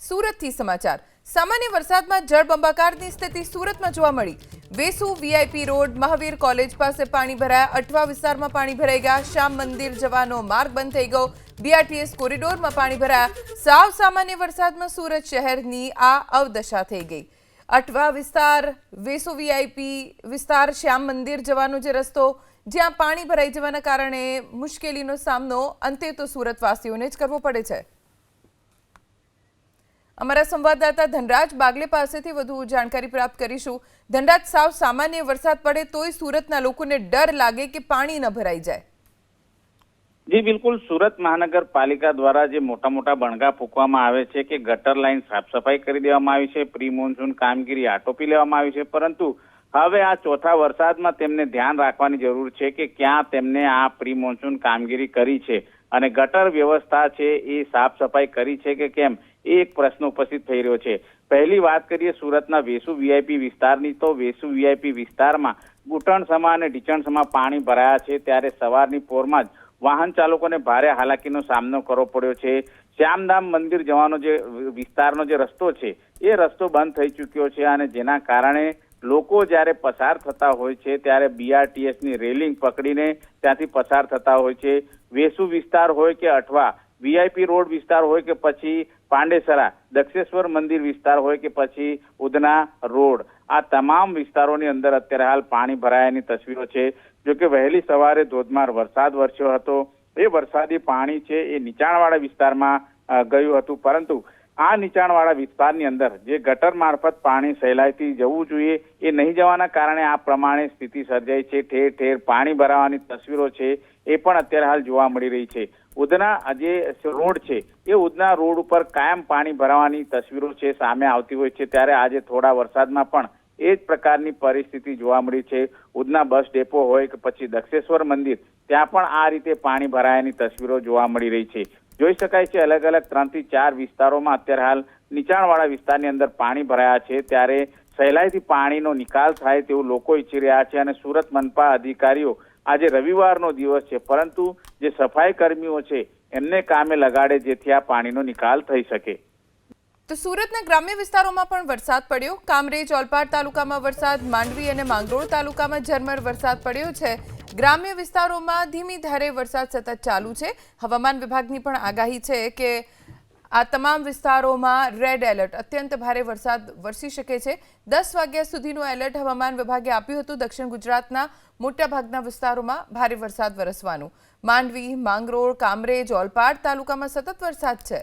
સુરતથી સમાચાર સામાન્ય વરસાદમાં જળબંબાકારની સ્થિતિ સુરતમાં જોવા મળી। Vesu VIP road Mahavir college પાસે પાણી ભરાયા। અઠવા વિસ્તારમાં પાણી ભરાઈ ગયા। શ્યામ મંદિર જવાનો માર્ગ બંધ થઈ ગયો। બીઆરટીએસ કોરિડોરમાં પાણી ભરાયા। સાવ સામાન્ય વરસાદમાં સુરત શહેરની આ અવદશા થઈ ગઈ। અઠવા વિસ્તાર, વેસુ વીઆઈપી વિસ્તાર, શ્યામ મંદિર જવાનો જે રસ્તો, જ્યાં પાણી ભરાઈ જવાના કારણે મુશ્કેલીનો સામનો અંતે તો સુરતવાસીઓને જ કરવો પડે છે। અમારા સંવાદદાતા ધનરાજ બાગલે પાસેથી વધુ જાણકારી પ્રાપ્ત કરીશું। ધનરાજ, સાવ સામાન્ય વરસાદ પડે તોય સુરતના લોકોને ડર લાગે કે પાણી ન ભરાઈ જાય। જી બિલકુલ, સુરત મહાનગરપાલિકા દ્વારા જે મોટા મોટા બણગા ફૂંકવામાં આવે છે કે ગટર લાઈન સાફ સફાઈ કરી દેવામાં આવી છે, પ્રી મોન્સૂન કામગીરી આટોપી લેવામાં આવી છે, પરંતુ હવે આ ચોથા વરસાદમાં તેમને ધ્યાન રાખવાની જરૂર છે કે ક્યાં તેમને આ પ્રી મોન્સૂન કામગીરી કરી છે અને ગટર વ્યવસ્થા છે એ સાફ સફાઈ કરી છે કે કેમ, એ એક પ્રશ્ન ઉપસ્થિત થઈ રહ્યો છે। પહેલી વાત કરીએ સુરતના વેસુ વીઆઈપી વિસ્તારની, તો વેસુ વીઆઈપી વિસ્તારમાં ઘૂંટણસમા અને ઢીંચણસમા પાણી ભરાયા છે। ત્યારે સવારની પોરમાં જ વાહન ચાલકોને ભારે હાલાકીનો સામનો કરવો પડ્યો છે। શ્યામધામ મંદિર જવાનો જે વિસ્તારનો જે રસ્તો છે એ રસ્તો બંધ થઈ ચૂક્યો છે અને જેના કારણે લોકો જ્યારે પસાર થતા હોય છે ત્યારે બીઆરટીએસની રેલિંગ પકડીને ત્યાંથી પસાર થતા હોય છે। વેસુ વિસ્તાર હોય કે અઠવા વીઆઈપી રોડ વિસ્તાર હોય કે પછી પાંડેસરા દક્ષેશ્વર મંદિર વિસ્તાર હોય કે પછી ઉધના રોડ, આ તમામ વિસ્તારોની અંદર અત્યારે હાલ પાણી ભરાયાની તસવીરો છે। જો કે વહેલી સવારે ધોધમાર વરસાદ વરસ્યો હતો। એ વરસાદી પાણી છે એ નીચાણવાળા વિસ્તારમાં ગયું હતું, પરંતુ આ નીચાણવાળા વિસ્તારની અંદર જે ગટર મારફત પાણી સહેલાઈથી જવું જોઈએ એ નહીં જવાના કારણે આ પ્રમાણે સ્થિતિ સર્જાઈ છે। ઠેર ઠેર પાણી ભરાવાની તસવીરો છે એ પણ અત્યારે હાલ જોવા મળી રહી છે। ઉધના જે રોડ છે એ ઉધના રોડ ઉપર કાયમ પાણી ભરાવાની તસવીરો છે સામે આવતી હોય છે। ત્યારે આજે થોડા વરસાદમાં પણ એ જ પ્રકારની પરિસ્થિતિ જોવા મળી છે। ઉધના બસ ડેપો હોય કે પછી દક્ષેશ્વર મંદિર, ત્યાં પણ આ રીતે પાણી ભરાયાની તસવીરો જોવા મળી રહી છે। જોઈ શકાય છે અલગ અલગ 3 થી 4 વિસ્તારોમાં અત્યારે હાલ નીચાણવાળા વિસ્તારની અંદર પાણી ભરાયા છે। ત્યારે સહેલાઈથી પાણીનો નિકાલ થાય તેવું લોકો ઈચ્છી રહ્યા છે અને સુરત મનપા અધિકારીઓ આજે રવિવારનો દિવસ છે, પરંતુ જે સફાઈ કર્મીઓ છે એમને કામે લગાડે જેથી આ પાણીનો નિકાલ થઈ શકે। તો સુરતના ગ્રામ્ય વિસ્તારોમાં પણ વરસાદ પડ્યો। કામરેજ, ઓલપાડ તાલુકામાં વરસાદ, માંડવી અને માંગરોળ તાલુકામાં ઝરમર વરસાદ પડ્યો છે। ગ્રામ્ય વિસ્તારોમાં ધીમી ધારે વરસાદ સતત ચાલુ છે। હવામાન વિભાગની પણ આગાહી છે કે આ તમામ વિસ્તારોમાં રેડ એલર્ટ, અત્યંત ભારે વરસાદ વરસી શકે છે। 10 વાગ્યા સુધીનું એલર્ટ હવામાન વિભાગે આપ્યું હતું। દક્ષિણ ગુજરાતના મોટાભાગના વિસ્તારોમાં ભારે વરસાદ વરસવાનું। માંડવી, માંગરોળ, કામરેજ, ઓલપાડ તાલુકામાં સતત વરસાદ છે।